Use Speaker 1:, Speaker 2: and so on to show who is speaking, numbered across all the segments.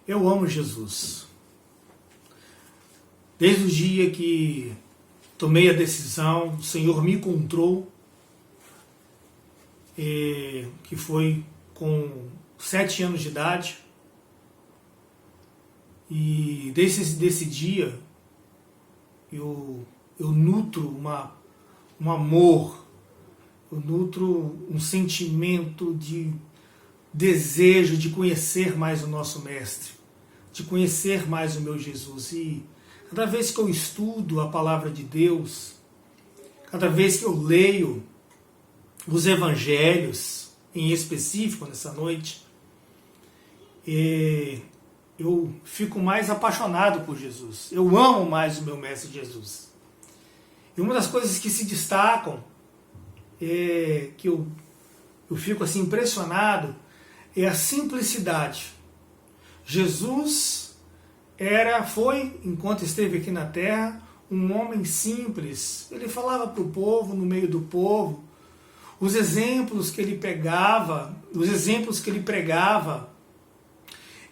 Speaker 1: Eu amo Jesus. Desde o dia que tomei a decisão, o Senhor me encontrou, que foi com 7 anos de idade. E desse dia eu nutro um amor, eu nutro um sentimento de desejo de conhecer mais o nosso Mestre, de conhecer mais o meu Jesus. E cada vez que eu estudo a Palavra de Deus, cada vez que eu leio os Evangelhos, em específico nessa noite, eu fico mais apaixonado por Jesus. Eu amo mais o meu Mestre Jesus. E uma das coisas que se destacam, que eu fico assim impressionado, é a simplicidade. Jesus foi, enquanto esteve aqui na terra, um homem simples. Ele falava para o povo, no meio do povo. Os exemplos que ele pregava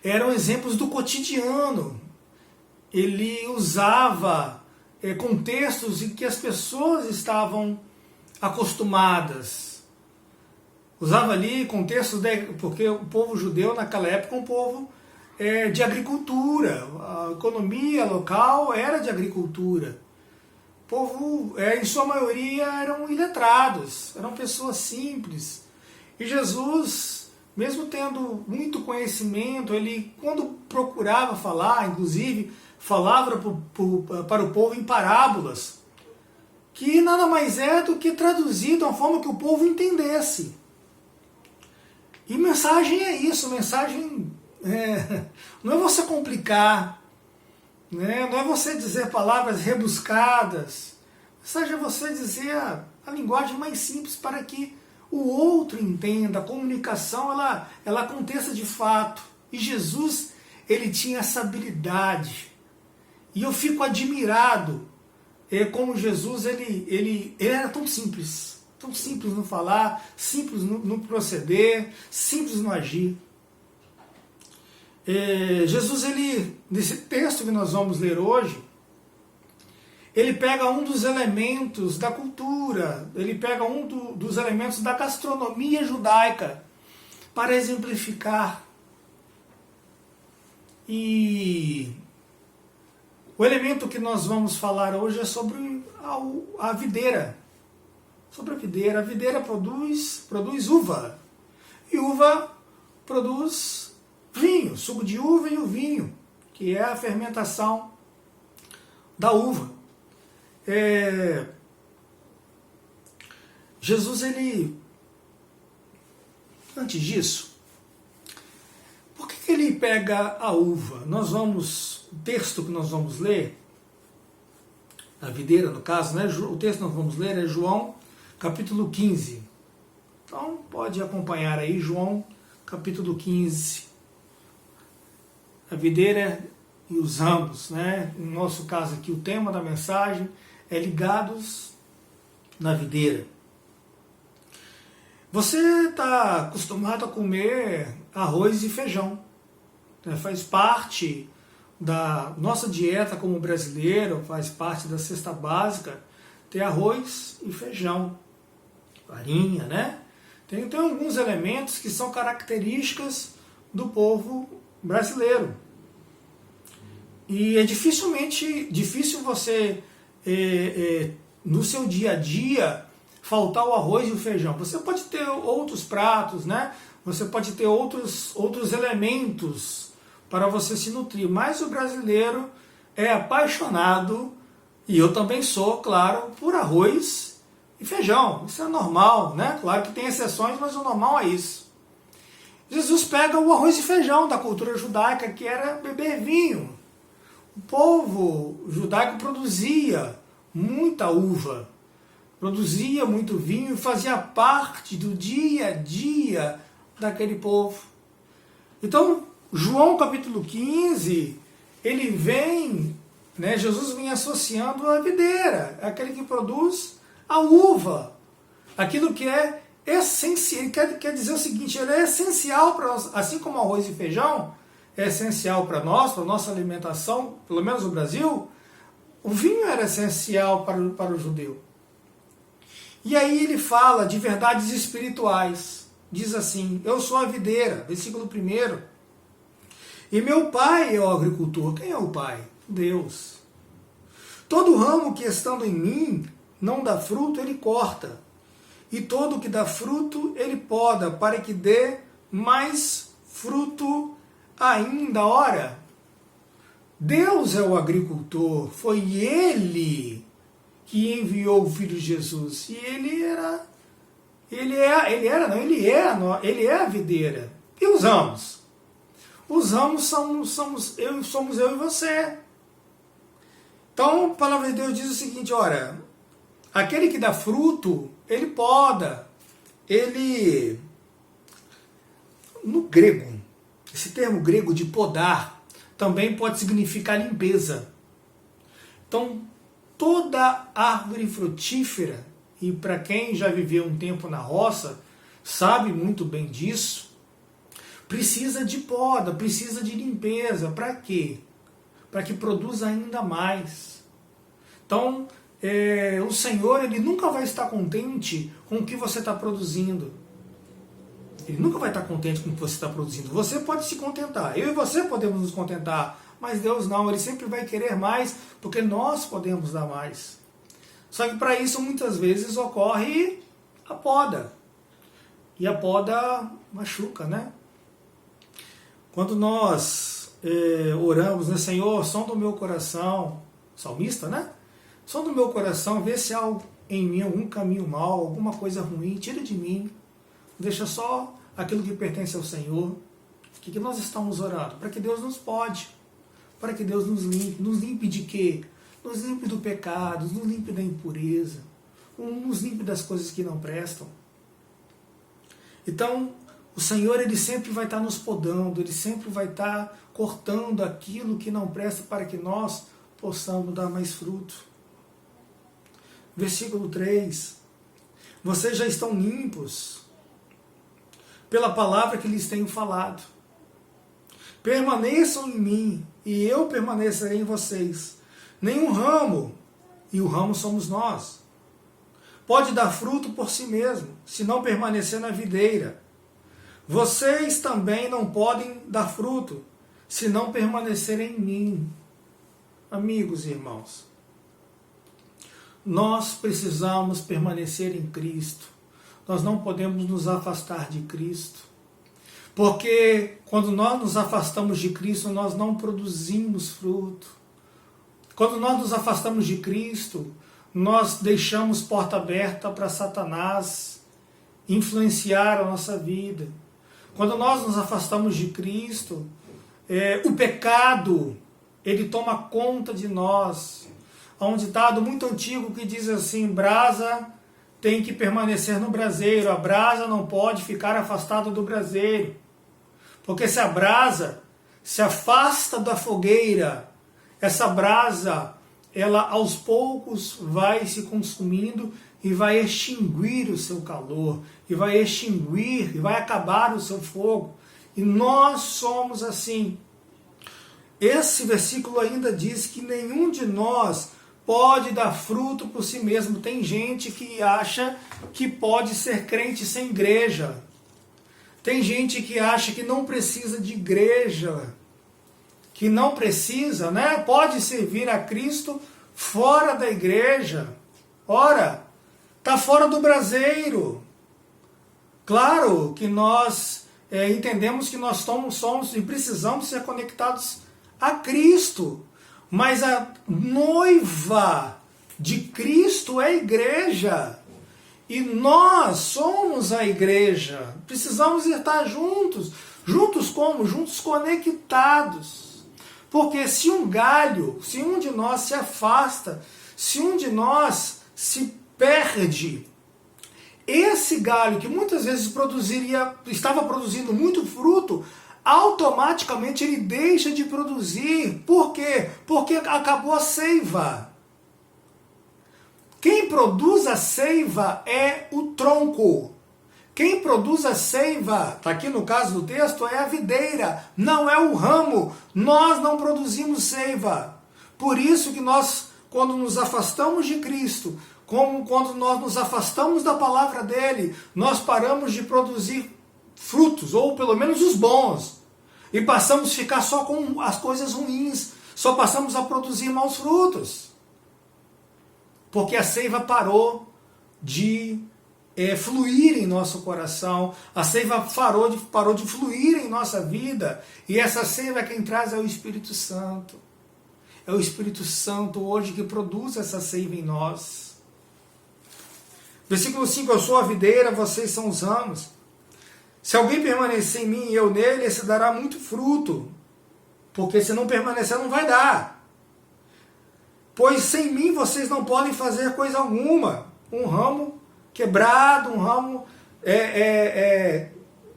Speaker 1: eram exemplos do cotidiano. Ele usava contextos em que as pessoas estavam acostumadas. Usava ali contextos, porque o povo judeu naquela época é um povo de agricultura. A economia local era de agricultura. O povo, em sua maioria, eram iletrados, eram pessoas simples. E Jesus, mesmo tendo muito conhecimento, ele, quando procurava falar, inclusive, falava para o povo em parábolas, que nada mais é do que traduzir de uma forma que o povo entendesse. E mensagem é isso, mensagem não é você complicar, né? Não é você dizer palavras rebuscadas. Mensagem é você dizer a linguagem mais simples para que o outro entenda, a comunicação ela aconteça de fato. E Jesus, ele tinha essa habilidade. E eu fico admirado como Jesus ele era tão simples no falar, simples no proceder, simples no agir. Jesus, nesse texto que nós vamos ler hoje, ele pega um dos elementos da cultura, ele pega um dos elementos da gastronomia judaica para exemplificar. E o elemento que nós vamos falar hoje é sobre a videira. Sobre a videira. A videira produz uva. E uva produz vinho, suco de uva e o vinho, que é a fermentação da uva. Jesus, antes disso, por que ele pega a uva? O texto que nós vamos ler, a videira no caso, né? O texto que nós vamos ler é João capítulo 15. Então pode acompanhar aí João capítulo 15. A videira e os ramos, né? No nosso caso aqui, o tema da mensagem é ligados na videira. Você está acostumado a comer arroz e feijão, né? Faz parte da nossa dieta como brasileiro, faz parte da cesta básica ter arroz e feijão, farinha, né? Tem alguns elementos que são características do povo brasileiro. E é difícil você, no seu dia a dia, faltar o arroz e o feijão. Você pode ter outros pratos, né? Você pode ter outros elementos para você se nutrir. Mas o brasileiro é apaixonado, e eu também sou, claro, por arroz e feijão. Isso é normal, né? Claro que tem exceções, mas o normal é isso. Jesus pega o arroz e feijão da cultura judaica, que era beber vinho. O povo judaico produzia muita uva, produzia muito vinho e fazia parte do dia a dia daquele povo. Então, João capítulo 15, ele vem, né, Jesus vem associando a videira, aquele que produz a uva, aquilo que é essencial. Ele quer dizer o seguinte, ele é essencial para nós, assim como arroz e feijão, é essencial para nós, para a nossa alimentação, pelo menos no Brasil, o vinho era essencial para o judeu. E aí ele fala de verdades espirituais. Diz assim, eu sou a videira, versículo 1. E meu pai é o agricultor. Quem é o pai? Deus. Todo ramo que estando em mim não dá fruto, ele corta. E todo que dá fruto, ele poda, para que dê mais fruto ainda. Ora, Deus é o agricultor, foi Ele que enviou o Filho Jesus. E Ele é a videira. E os ramos? Os ramos somos eu e você. Então, a palavra de Deus diz o seguinte, ora, aquele que dá fruto, ele poda, ele... No grego, esse termo grego de podar, também pode significar limpeza. Então, toda árvore frutífera, e para quem já viveu um tempo na roça, sabe muito bem disso, precisa de poda, precisa de limpeza. Para quê? Para que produza ainda mais. Então, o Senhor, Ele nunca vai estar contente com o que você está produzindo. Ele nunca vai estar contente com o que você está produzindo. Você pode se contentar, eu e você podemos nos contentar, mas Deus não, Ele sempre vai querer mais, porque nós podemos dar mais. Só que para isso muitas vezes ocorre a poda. E a poda machuca, né? Quando nós oramos, né, Senhor, som do meu coração, salmista, né? Som do meu coração, vê se há em mim algum caminho mau, alguma coisa ruim, tira de mim. Deixa só aquilo que pertence ao Senhor. O que nós estamos orando? Para que Deus nos pode. Para que Deus nos limpe. Nos limpe de quê? Nos limpe do pecado, nos limpe da impureza. Nos limpe das coisas que não prestam. Então, o Senhor, Ele sempre vai estar nos podando. Ele sempre vai estar cortando aquilo que não presta para que nós possamos dar mais fruto. Versículo 3. Vocês já estão limpos pela palavra que lhes tenho falado. Permaneçam em mim, e eu permanecerei em vocês. Nenhum ramo, e o ramo somos nós, pode dar fruto por si mesmo, se não permanecer na videira. Vocês também não podem dar fruto, se não permanecerem em mim. Amigos e irmãos, nós precisamos permanecer em Cristo. Nós não podemos nos afastar de Cristo. Porque quando nós nos afastamos de Cristo, nós não produzimos fruto. Quando nós nos afastamos de Cristo, nós deixamos porta aberta para Satanás influenciar a nossa vida. Quando nós nos afastamos de Cristo, o pecado, ele toma conta de nós. Há um ditado muito antigo que diz assim, brasa tem que permanecer no braseiro, a brasa não pode ficar afastada do braseiro. Porque se a brasa se afasta da fogueira, essa brasa, ela aos poucos vai se consumindo e vai extinguir o seu calor, e vai extinguir, e vai acabar o seu fogo. E nós somos assim. Esse versículo ainda diz que nenhum de nós pode dar fruto por si mesmo. Tem gente que acha que pode ser crente sem igreja. Tem gente que acha que não precisa de igreja. Que não precisa, né? Pode servir a Cristo fora da igreja. Ora, está fora do braseiro. Claro que nós entendemos que nós somos e precisamos ser conectados a Cristo. Mas a noiva de Cristo é a igreja. E nós somos a igreja. Precisamos estar juntos. Juntos como? Juntos conectados. Porque se um galho, se um de nós se afasta, se um de nós se perde, esse galho que muitas vezes estava produzindo muito fruto, automaticamente ele deixa de produzir. Por quê? Porque acabou a seiva. Quem produz a seiva é o tronco. Quem produz a seiva, está aqui no caso do texto, é a videira, não é o ramo. Nós não produzimos seiva. Por isso que nós, quando nos afastamos de Cristo, como quando nós nos afastamos da palavra dele, nós paramos de produzir frutos, ou pelo menos os bons, e passamos a ficar só com as coisas ruins, só passamos a produzir maus frutos. Porque a seiva parou de fluir em nosso coração, a seiva parou de fluir em nossa vida, e essa seiva quem traz é o Espírito Santo. É o Espírito Santo hoje que produz essa seiva em nós. Versículo 5, eu sou a videira, vocês são os ramos. Se alguém permanecer em mim e eu nele, esse dará muito fruto, porque se não permanecer não vai dar. Pois sem mim vocês não podem fazer coisa alguma. Um ramo quebrado, um ramo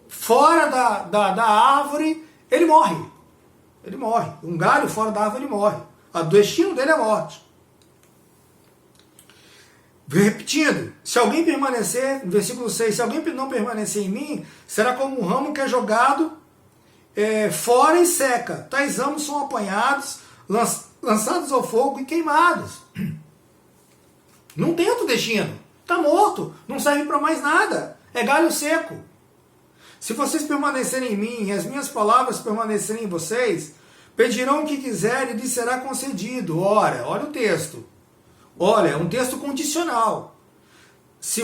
Speaker 1: fora da árvore, ele morre. Ele morre. Um galho fora da árvore, ele morre. O destino dele é a morte. Repetindo, se alguém permanecer, versículo 6, se alguém não permanecer em mim, será como um ramo que é jogado fora e seca. Tais ramos são apanhados, lançados ao fogo e queimados. Não tem outro destino. Está morto, não serve para mais nada. É galho seco. Se vocês permanecerem em mim e as minhas palavras permanecerem em vocês, pedirão o que quiserem e lhes será concedido. Ora, olha o texto. Olha, é um texto condicional. Se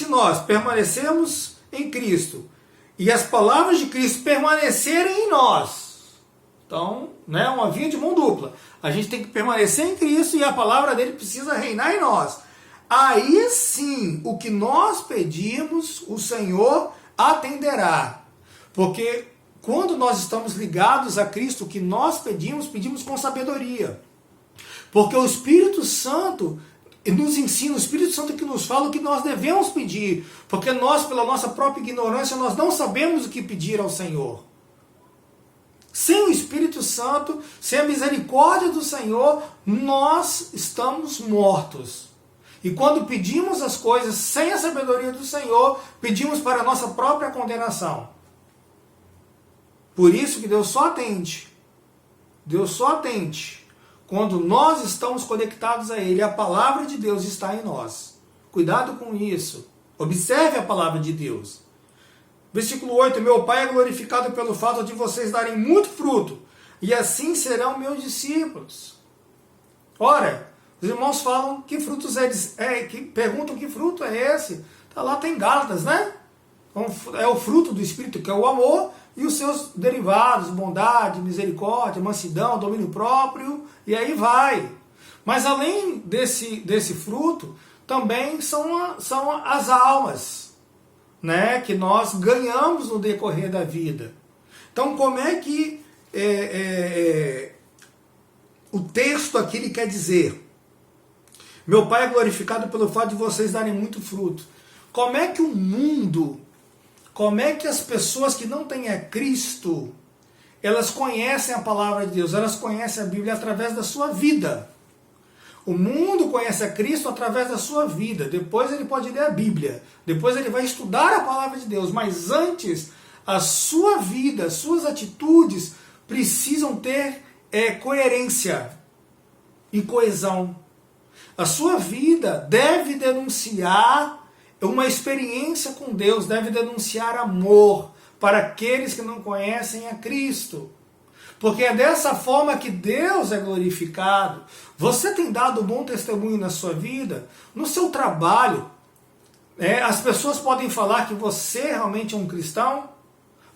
Speaker 1: nós permanecermos em Cristo e as palavras de Cristo permanecerem em nós, então, né, uma via de mão dupla. A gente tem que permanecer em Cristo e a palavra dele precisa reinar em nós. Aí sim, o que nós pedimos, o Senhor atenderá. Porque quando nós estamos ligados a Cristo, o que nós pedimos com sabedoria. Porque o Espírito Santo nos ensina, o Espírito Santo que nos fala o que nós devemos pedir. Porque nós, pela nossa própria ignorância, nós não sabemos o que pedir ao Senhor. Sem o Espírito Santo, sem a misericórdia do Senhor, nós estamos mortos. E quando pedimos as coisas sem a sabedoria do Senhor, pedimos para a nossa própria condenação. Por isso que Deus só atende quando nós estamos conectados a Ele. A palavra de Deus está em nós. Cuidado com isso. Observe a palavra de Deus. Versículo 8, meu Pai é glorificado pelo fato de vocês darem muito fruto, e assim serão meus discípulos. Ora, os irmãos falam que frutos perguntam que fruto é esse. Lá tem Gálatas, né? É o fruto do Espírito, que é o amor, e os seus derivados, bondade, misericórdia, mansidão, domínio próprio, e aí vai. Mas além desse fruto, também são as almas, né, que nós ganhamos no decorrer da vida. Então, como é que o texto aqui ele quer dizer? Meu Pai é glorificado pelo fato de vocês darem muito fruto. Como é que o mundo, como é que as pessoas que não têm a Cristo, elas conhecem a palavra de Deus, elas conhecem a Bíblia através da sua vida? O mundo conhece a Cristo através da sua vida. Depois ele pode ler a Bíblia. Depois ele vai estudar a palavra de Deus. Mas antes, a sua vida, as suas atitudes precisam ter coerência e coesão. A sua vida deve denunciar uma experiência com Deus, deve denunciar amor para aqueles que não conhecem a Cristo. Porque é dessa forma que Deus é glorificado. Você tem dado bom testemunho na sua vida, no seu trabalho. As pessoas podem falar que você realmente é um cristão.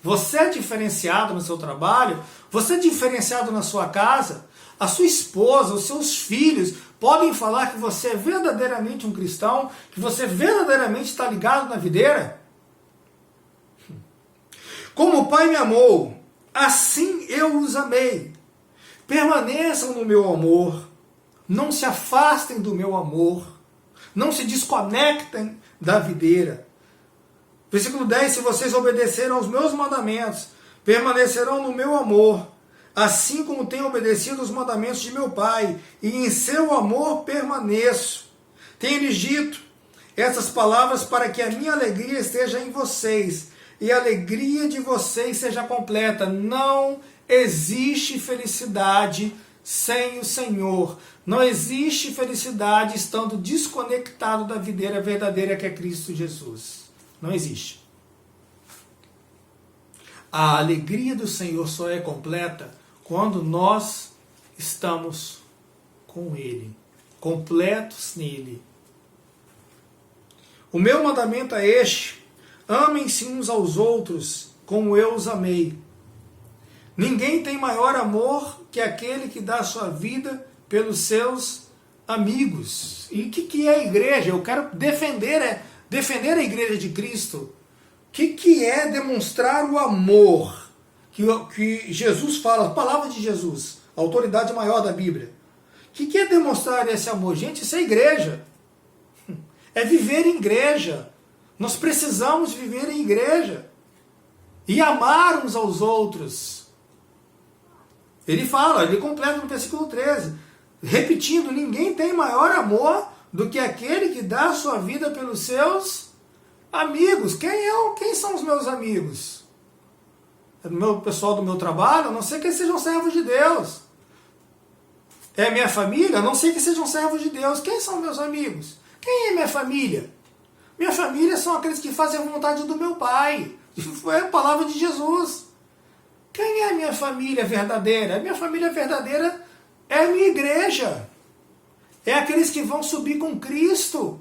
Speaker 1: Você é diferenciado no seu trabalho. Você é diferenciado na sua casa. A sua esposa, os seus filhos podem falar que você é verdadeiramente um cristão, que você verdadeiramente está ligado na videira. Como o Pai me amou, assim eu os amei. Permaneçam no meu amor. Não se afastem do meu amor. Não se desconectem da videira. Versículo 10. Se vocês obedecerem aos meus mandamentos, permanecerão no meu amor, assim como tenho obedecido os mandamentos de meu Pai, e em seu amor permaneço. Tenho-lhes dito essas palavras para que a minha alegria esteja em vocês e a alegria de vocês seja completa. Não existe felicidade sem o Senhor. Não existe felicidade estando desconectado da videira verdadeira que é Cristo Jesus. Não existe. A alegria do Senhor só é completa quando nós estamos com Ele, completos nele. O meu mandamento é este: amem-se uns aos outros como eu os amei. Ninguém tem maior amor que aquele que dá a sua vida pelos seus amigos. E o que é a igreja? Eu quero defender a igreja de Cristo. O que é demonstrar o amor que Jesus fala, a palavra de Jesus, a autoridade maior da Bíblia? O que é demonstrar esse amor? Gente, isso é igreja. É viver em igreja. Nós precisamos viver em igreja e amar uns aos outros. Ele fala, ele completa no versículo 13, repetindo: ninguém tem maior amor do que aquele que dá a sua vida pelos seus amigos. Quem são os meus amigos? É o pessoal do meu trabalho? A não sei que eles sejam servos de Deus. É minha família? A não sei que sejam servos de Deus. Quem são meus amigos? Quem é minha família? Minha família são aqueles que fazem a vontade do meu Pai. Foi a palavra de Jesus. Quem é a minha família verdadeira? A minha família verdadeira é a minha igreja. É aqueles que vão subir com Cristo.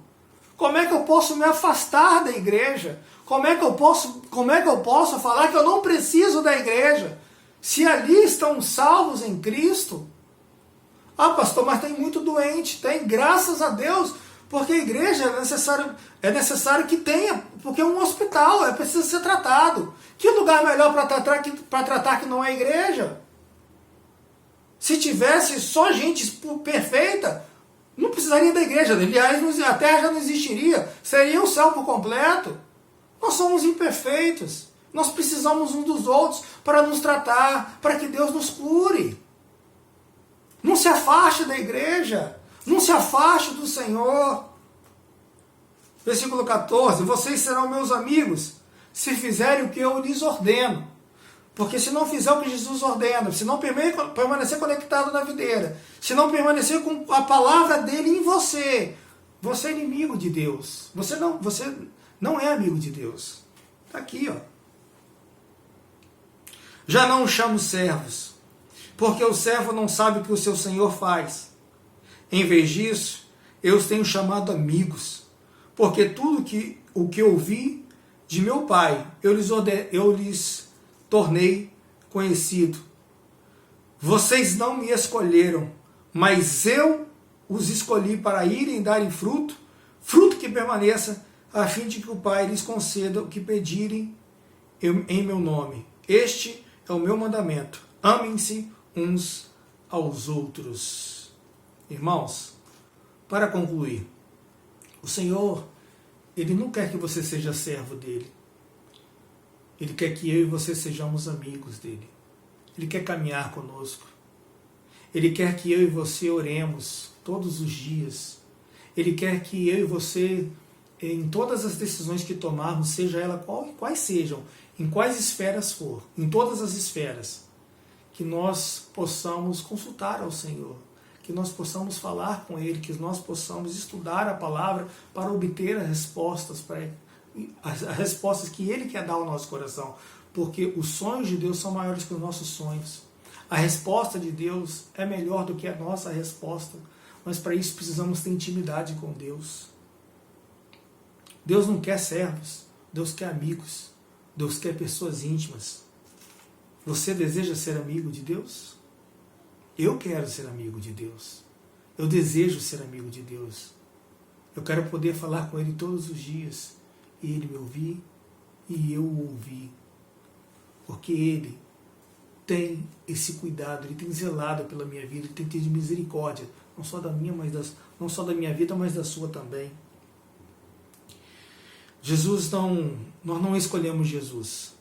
Speaker 1: Como é que eu posso me afastar da igreja? Como é que eu posso falar que eu não preciso da igreja? Se ali estão salvos em Cristo? Ah, pastor, mas tem muito doente. Tem, graças a Deus, porque a igreja é necessário que tenha, porque é um hospital, precisa ser tratado. Que lugar melhor para tratar que não é a igreja? Se tivesse só gente perfeita, não precisaria da igreja. Aliás, a terra já não existiria. Seria o céu por completo. Nós somos imperfeitos. Nós precisamos uns dos outros para nos tratar, para que Deus nos cure. Não se afaste da igreja. Não se afaste do Senhor. Versículo 14. Vocês serão meus amigos se fizerem o que eu lhes ordeno. Porque se não fizer o que Jesus ordena, se não permanecer conectado na videira, se não permanecer com a palavra dele em você, você é inimigo de Deus. Você não é amigo de Deus. Está aqui, ó. Já não os chamo servos, porque o servo não sabe o que o seu senhor faz. Em vez disso, eu os tenho chamado amigos, porque tudo o que ouvi de meu Pai, eu lhes tornei conhecido. Vocês não me escolheram, mas eu os escolhi para irem darem fruto que permaneça, a fim de que o Pai lhes conceda o que pedirem em meu nome. Este é o meu mandamento: amem-se uns aos outros. Irmãos, para concluir, o Senhor, Ele não quer que você seja servo dele. Ele quer que eu e você sejamos amigos dele. Ele quer caminhar conosco. Ele quer que eu e você oremos todos os dias. Ele quer que eu e você, em todas as decisões que tomarmos, seja ela quais sejam, em quais esferas for, em todas as esferas, que nós possamos consultar ao Senhor, que nós possamos falar com Ele, que nós possamos estudar a palavra para obter as respostas que Ele quer dar ao nosso coração, porque os sonhos de Deus são maiores que os nossos sonhos. A resposta de Deus é melhor do que a nossa resposta, mas para isso precisamos ter intimidade com Deus. Deus não quer servos, Deus quer amigos, Deus quer pessoas íntimas. Você deseja ser amigo de Deus? Eu quero ser amigo de Deus. Eu desejo ser amigo de Deus. Eu quero poder falar com Ele todos os dias, e Ele me ouvir e eu o ouvir, porque Ele tem esse cuidado, Ele tem zelado pela minha vida, Ele tem tido misericórdia, não só da minha vida, mas da sua também. Nós não escolhemos Jesus.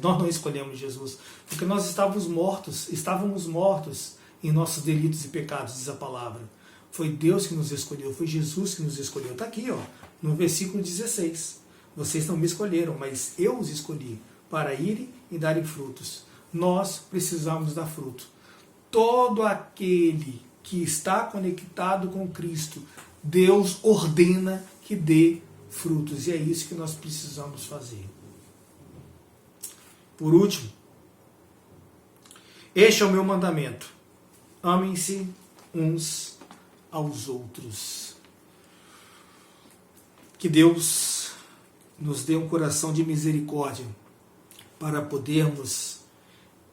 Speaker 1: Nós não escolhemos Jesus, porque nós estávamos mortos em nossos delitos e pecados, diz a palavra. Foi Deus que nos escolheu, foi Jesus que nos escolheu. Está aqui, ó, no versículo 16. Vocês não me escolheram, mas eu os escolhi para irem e darem frutos. Nós precisamos dar fruto. Todo aquele que está conectado com Cristo, Deus ordena que dê frutos. E é isso que nós precisamos fazer. Por último, este é o meu mandamento. Amem-se uns aos outros. Que Deus nos dê um coração de misericórdia para podermos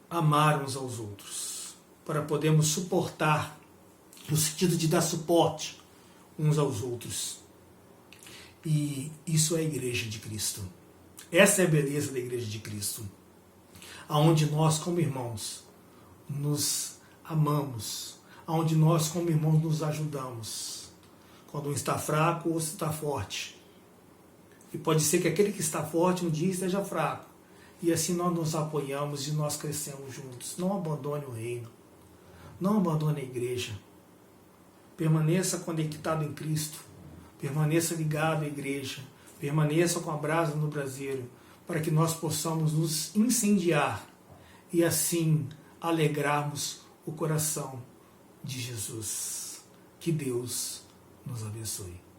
Speaker 1: amar uns aos outros, para podermos suportar, no sentido de dar suporte uns aos outros. E isso é a Igreja de Cristo. Essa é a beleza da Igreja de Cristo, aonde nós como irmãos nos amamos, aonde nós como irmãos nos ajudamos, quando um está fraco ou está forte. E pode ser que aquele que está forte um dia esteja fraco. E assim nós nos apoiamos e nós crescemos juntos. Não abandone o reino. Não abandone a igreja. Permaneça conectado em Cristo. Permaneça ligado à igreja. Permaneça com a brasa no braseiro, para que nós possamos nos incendiar e assim alegrarmos o coração de Jesus. Que Deus nos abençoe.